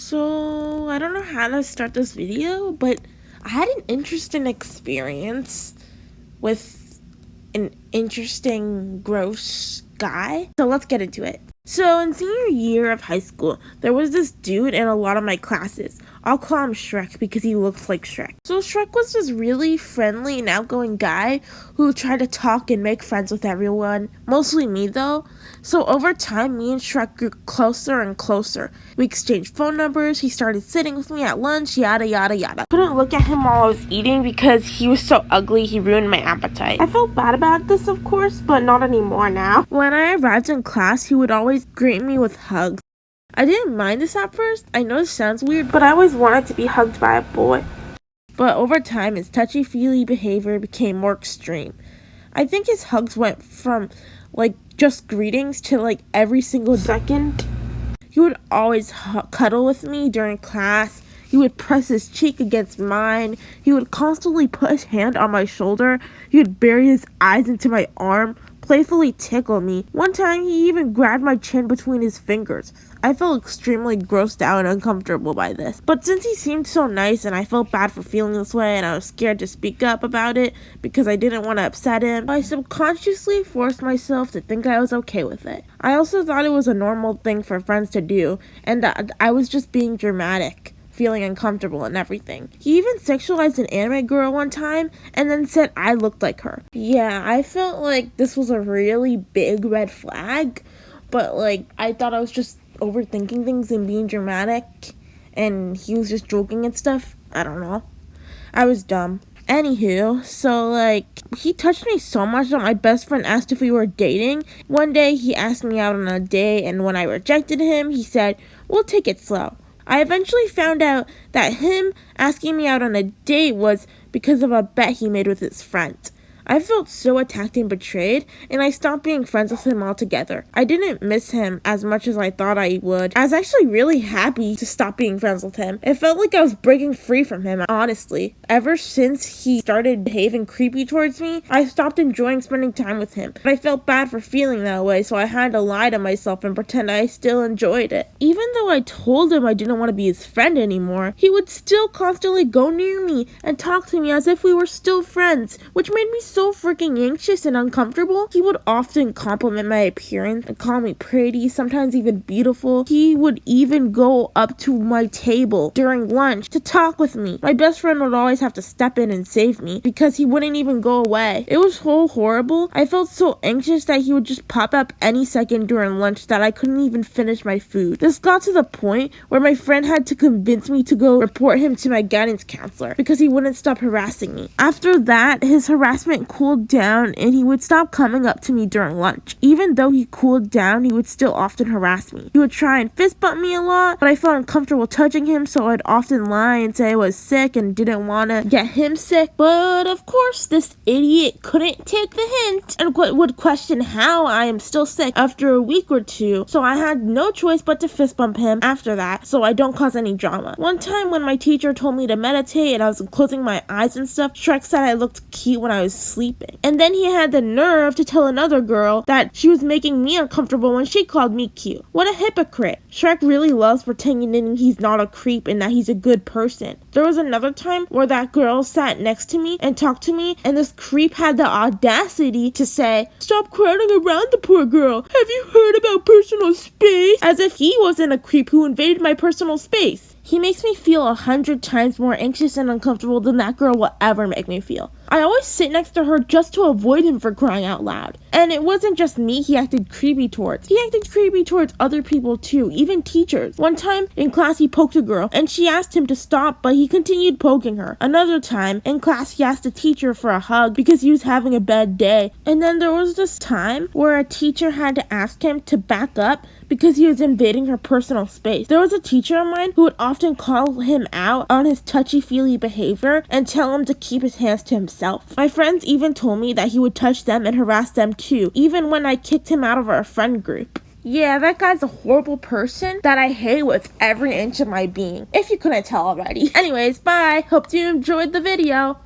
So, I don't know how to start this video, but I had an interesting experience with an interesting, gross guy. So let's get into it. So in senior year of high school, there was this dude in a lot of my classes. I'll call him Shrek because he looks like Shrek. So Shrek was this really friendly and outgoing guy who tried to talk and make friends with everyone, mostly me though. So over time, me and Shrek grew closer and closer. We exchanged phone numbers, he started sitting with me at lunch, yada yada yada. Couldn't look at him while I was eating because he was so ugly he ruined my appetite. I felt bad about this of course, but not anymore now. When I arrived in class, he would always greet me with hugs. I didn't mind this at first. I know this sounds weird, but I always wanted to be hugged by a boy. But over time, his touchy-feely behavior became more extreme. I think his hugs went from, just greetings to, every single second. He would always cuddle with me during class. He would press his cheek against mine. He would constantly put his hand on my shoulder. He would bury his eyes into my arm, playfully tickle me. One time, he even grabbed my chin between his fingers. I felt extremely grossed out and uncomfortable by this. But since he seemed so nice and I felt bad for feeling this way and I was scared to speak up about it because I didn't want to upset him, I subconsciously forced myself to think I was okay with it. I also thought it was a normal thing for friends to do and that I was just being dramatic, feeling uncomfortable and everything. He even sexualized an anime girl one time and then said I looked like her. Yeah, I felt like this was a really big red flag, but I thought I was just overthinking things and being dramatic and he was just joking and stuff. I don't know. I was dumb. Anywho, so he touched me so much that my best friend asked if we were dating. One day he asked me out on a date and when I rejected him, he said, "We'll take it slow." I eventually found out that him asking me out on a date was because of a bet he made with his friend. I felt so attacked and betrayed, and I stopped being friends with him altogether. I didn't miss him as much as I thought I would. I was actually really happy to stop being friends with him. It felt like I was breaking free from him, honestly. Ever since he started behaving creepy towards me, I stopped enjoying spending time with him. But I felt bad for feeling that way, so I had to lie to myself and pretend I still enjoyed it. Even though I told him I didn't want to be his friend anymore, he would still constantly go near me and talk to me as if we were still friends, which made me so freaking anxious and uncomfortable. He would often compliment my appearance and call me pretty, sometimes even beautiful. He would even go up to my table during lunch to talk with me. My best friend would always have to step in and save me because he wouldn't even go away. It was so horrible. I felt so anxious that he would just pop up any second during lunch that I couldn't even finish my food. This got to the point where my friend had to convince me to go report him to my guidance counselor because he wouldn't stop harassing me. After that, his harassment cooled down and he would stop coming up to me during lunch. Even though he cooled down, he would still often harass me. He would try and fist bump me a lot, but I felt uncomfortable touching him, so I'd often lie and say I was sick and didn't want to get him sick. But of course, this idiot couldn't take the hint and would question how I am still sick after a week or two, so I had no choice but to fist bump him after that so I don't cause any drama. One time when my teacher told me to meditate and I was closing my eyes and stuff, Shrek said I looked cute when I was sleeping. And then he had the nerve to tell another girl that she was making me uncomfortable when she called me cute. What a hypocrite. Shrek really loves pretending he's not a creep and that he's a good person. There was another time where that girl sat next to me and talked to me, and this creep had the audacity to say, "Stop crowding around the poor girl. Have you heard about personal space?" As if he wasn't a creep who invaded my personal space. He makes me feel 100 times more anxious and uncomfortable than that girl will ever make me feel. I always sit next to her just to avoid him, for crying out loud. And it wasn't just me he acted creepy towards. He acted creepy towards other people too, even teachers. One time in class he poked a girl and she asked him to stop, but he continued poking her. Another time in class he asked a teacher for a hug because he was having a bad day. And then there was this time where a teacher had to ask him to back up because he was invading her personal space. There was a teacher of mine who would often call him out on his touchy-feely behavior and tell him to keep his hands to himself. My friends even told me that he would touch them and harass them too, even when I kicked him out of our friend group. Yeah, that guy's a horrible person that I hate with every inch of my being, if you couldn't tell already. Anyways, bye! Hope you enjoyed the video.